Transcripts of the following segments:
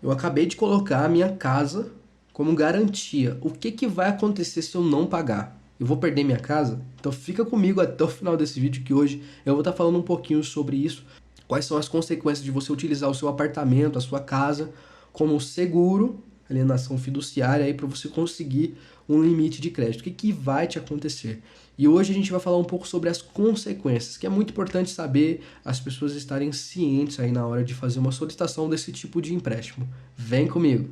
Eu acabei de colocar a minha casa como garantia. O que que vai acontecer se eu não pagar? Eu vou perder minha casa? Então fica comigo até o final desse vídeo que hoje eu vou estar falando um pouquinho sobre isso. Quais são as consequências de você utilizar o seu apartamento, a sua casa, como seguro, alienação fiduciária, aí para você conseguir um limite de crédito. O que que vai te acontecer? E hoje a gente vai falar um pouco sobre as consequências, que é muito importante saber as pessoas estarem cientes aí na hora de fazer uma solicitação desse tipo de empréstimo. Vem comigo!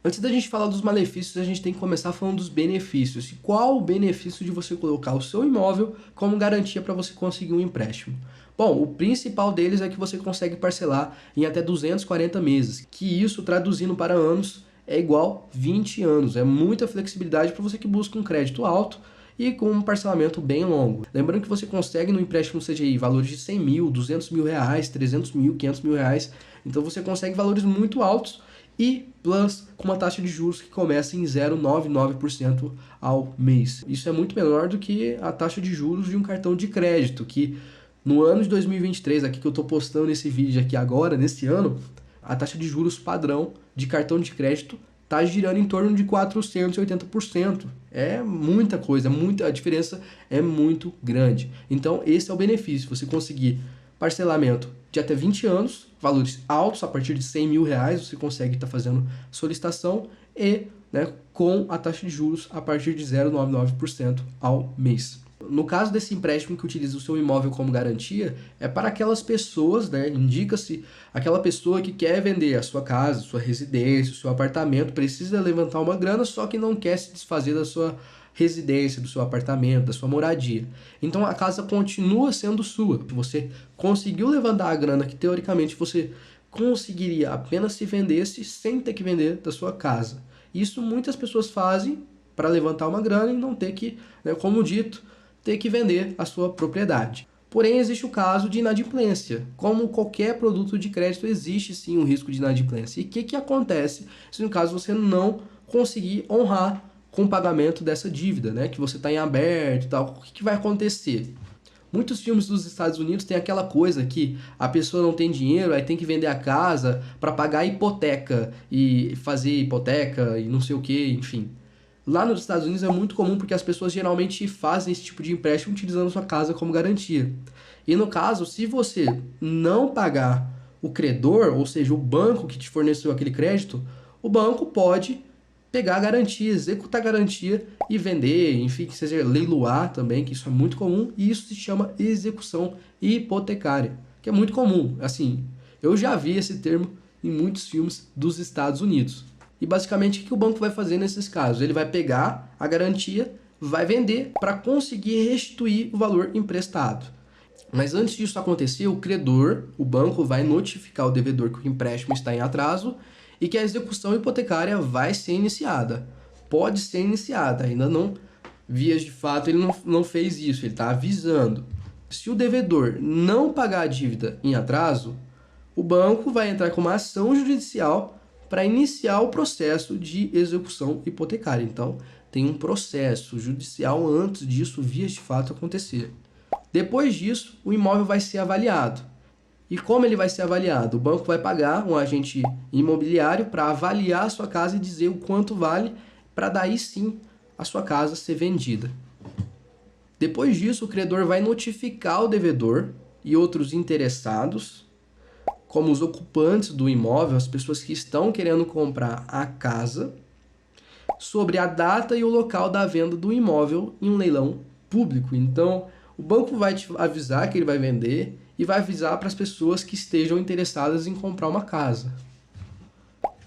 Antes da gente falar dos malefícios, a gente tem que começar falando dos benefícios. E qual o benefício de você colocar o seu imóvel como garantia para você conseguir um empréstimo? Bom, o principal deles é que você consegue parcelar em até 240 meses, que isso, traduzindo para anos, é igual 20 anos. É muita flexibilidade para você que busca um crédito alto e com um parcelamento bem longo. Lembrando que você consegue no empréstimo CDI valores de 100 mil, 200 mil reais, 300 mil, 500 mil reais. Então você consegue valores muito altos e plus com uma taxa de juros que começa em 0,99% ao mês. Isso é muito menor do que a taxa de juros de um cartão de crédito, que no ano de 2023, aqui que eu estou postando esse vídeo aqui agora, nesse ano, a taxa de juros padrão de cartão de crédito está girando em torno de 480%. É muita coisa, a diferença é muito grande. Então esse é o benefício, você conseguir parcelamento de até 20 anos, valores altos, a partir de 100 mil reais você consegue estar fazendo solicitação e, né, com a taxa de juros a partir de 0,99% ao mês. No caso desse empréstimo que utiliza o seu imóvel como garantia, é para aquelas pessoas, né, indica-se aquela pessoa que quer vender a sua casa, sua residência, o seu apartamento, precisa levantar uma grana, só que não quer se desfazer da sua residência, do seu apartamento, da sua moradia. Então a casa continua sendo sua. Você conseguiu levantar a grana que teoricamente você conseguiria apenas se vendesse sem ter que vender da sua casa. Isso muitas pessoas fazem para levantar uma grana e não ter que, né, como dito, ter que vender a sua propriedade. Porém, existe o caso de inadimplência. Como qualquer produto de crédito, existe sim um risco de inadimplência. E o que acontece se no caso você não conseguir honrar com o pagamento dessa dívida, né? Que você está em aberto e tal? O que vai acontecer? Muitos filmes dos Estados Unidos tem aquela coisa que a pessoa não tem dinheiro, aí tem que vender a casa para pagar a hipoteca e fazer hipoteca e não sei o que, enfim. Lá nos Estados Unidos é muito comum porque as pessoas geralmente fazem esse tipo de empréstimo utilizando sua casa como garantia. E no caso, se você não pagar o credor, ou seja, o banco que te forneceu aquele crédito, o banco pode pegar a garantia, executar a garantia e vender, enfim, que seja leiloar também, que isso é muito comum, e isso se chama execução hipotecária, que é muito comum. Assim, eu já vi esse termo em muitos filmes dos Estados Unidos. E basicamente o que o banco vai fazer nesses casos? Ele vai pegar a garantia, vai vender para conseguir restituir o valor emprestado. Mas antes disso acontecer, o credor, o banco, vai notificar o devedor que o empréstimo está em atraso e que a execução hipotecária vai ser iniciada. Pode ser iniciada, ainda não, vias de fato, ele não fez isso, ele está avisando. Se o devedor não pagar a dívida em atraso, o banco vai entrar com uma ação judicial para iniciar o processo de execução hipotecária. Então, tem um processo judicial antes disso, vias de fato, acontecer. Depois disso, o imóvel vai ser avaliado. E como ele vai ser avaliado? O banco vai pagar um agente imobiliário para avaliar a sua casa e dizer o quanto vale, para daí sim a sua casa ser vendida. Depois disso, o credor vai notificar o devedor e outros interessados, como os ocupantes do imóvel, as pessoas que estão querendo comprar a casa, sobre a data e o local da venda do imóvel em um leilão público. Então, o banco vai te avisar que ele vai vender e vai avisar para as pessoas que estejam interessadas em comprar uma casa.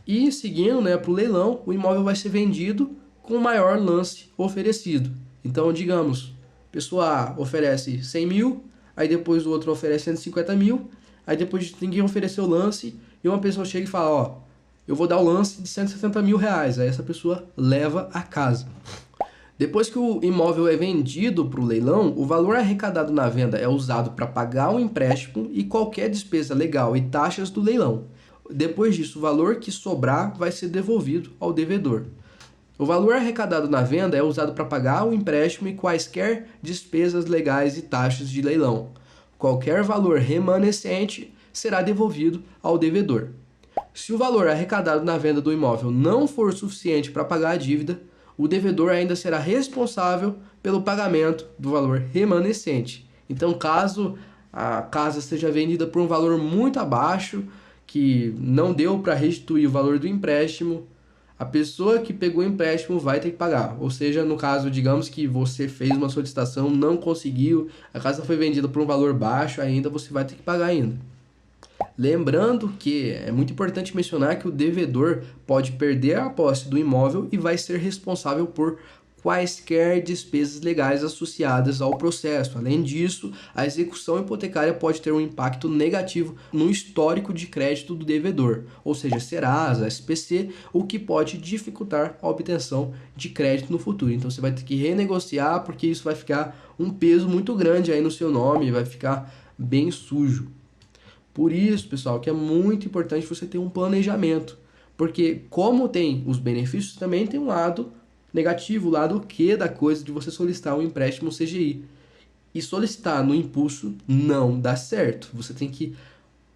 E seguindo, né, para o leilão, o imóvel vai ser vendido com o maior lance oferecido. Então, digamos, a pessoa A oferece 100 mil, aí depois o outro oferece 150 mil, aí depois ninguém ofereceu o lance e uma pessoa chega e fala, ó, eu vou dar o lance de 160 mil reais. Aí essa pessoa leva a casa. Depois que o imóvel é vendido para o leilão, o valor arrecadado na venda é usado para pagar o empréstimo e qualquer despesa legal e taxas do leilão. Depois disso, o valor que sobrar vai ser devolvido ao devedor. O valor arrecadado na venda é usado para pagar o empréstimo e quaisquer despesas legais e taxas de leilão. Qualquer valor remanescente será devolvido ao devedor. Se o valor arrecadado na venda do imóvel não for suficiente para pagar a dívida, o devedor ainda será responsável pelo pagamento do valor remanescente. Então, caso a casa seja vendida por um valor muito abaixo, que não deu para restituir o valor do empréstimo, a pessoa que pegou o empréstimo vai ter que pagar. Ou seja, no caso, digamos que você fez uma solicitação, não conseguiu, a casa foi vendida por um valor baixo, ainda você vai ter que pagar ainda. Lembrando que é muito importante mencionar que o devedor pode perder a posse do imóvel e vai ser responsável por quaisquer despesas legais associadas ao processo. Além disso, a execução hipotecária pode ter um impacto negativo no histórico de crédito do devedor, ou seja, Serasa, SPC, o que pode dificultar a obtenção de crédito no futuro. Então você vai ter que renegociar porque isso vai ficar um peso muito grande aí no seu nome, vai ficar bem sujo. Por isso, pessoal, que é muito importante você ter um planejamento, porque como tem os benefícios, também tem um lado negativo, o lado Q da coisa de você solicitar um empréstimo CGI. E solicitar no impulso não dá certo. Você tem que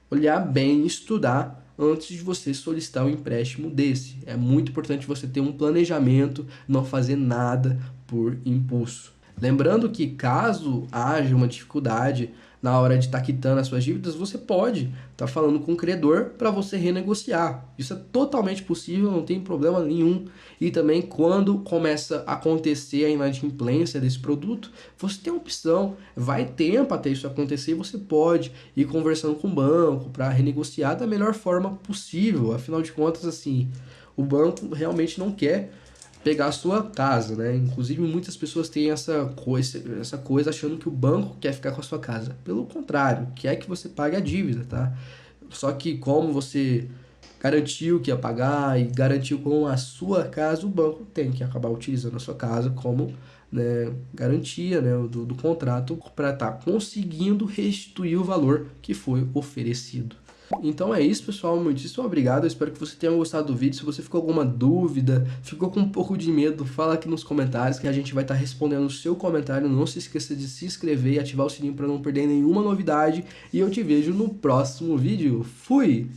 olhar bem, estudar antes de você solicitar um empréstimo desse. É muito importante você ter um planejamento, não fazer nada por impulso. Lembrando que caso haja uma dificuldade na hora de estar quitando as suas dívidas, você pode estar falando com o credor para você renegociar. Isso é totalmente possível, não tem problema nenhum. E também quando começa a acontecer a inadimplência desse produto, você tem a opção, vai tempo até isso acontecer e você pode ir conversando com o banco para renegociar da melhor forma possível. Afinal de contas, assim, o banco realmente não quer pegar a sua casa, né? Inclusive muitas pessoas têm essa coisa achando que o banco quer ficar com a sua casa. Pelo contrário, quer que você pague a dívida, tá? Só que como você garantiu que ia pagar e garantiu com a sua casa, o banco tem que acabar utilizando a sua casa como, né, garantia, né, do contrato para estar conseguindo restituir o valor que foi oferecido. Então é isso, pessoal, muitíssimo obrigado, eu espero que você tenha gostado do vídeo. Se você ficou com alguma dúvida, ficou com um pouco de medo, fala aqui nos comentários que a gente vai estar respondendo o seu comentário. Não se esqueça de se inscrever e ativar o sininho para não perder nenhuma novidade, e eu te vejo no próximo vídeo. Fui!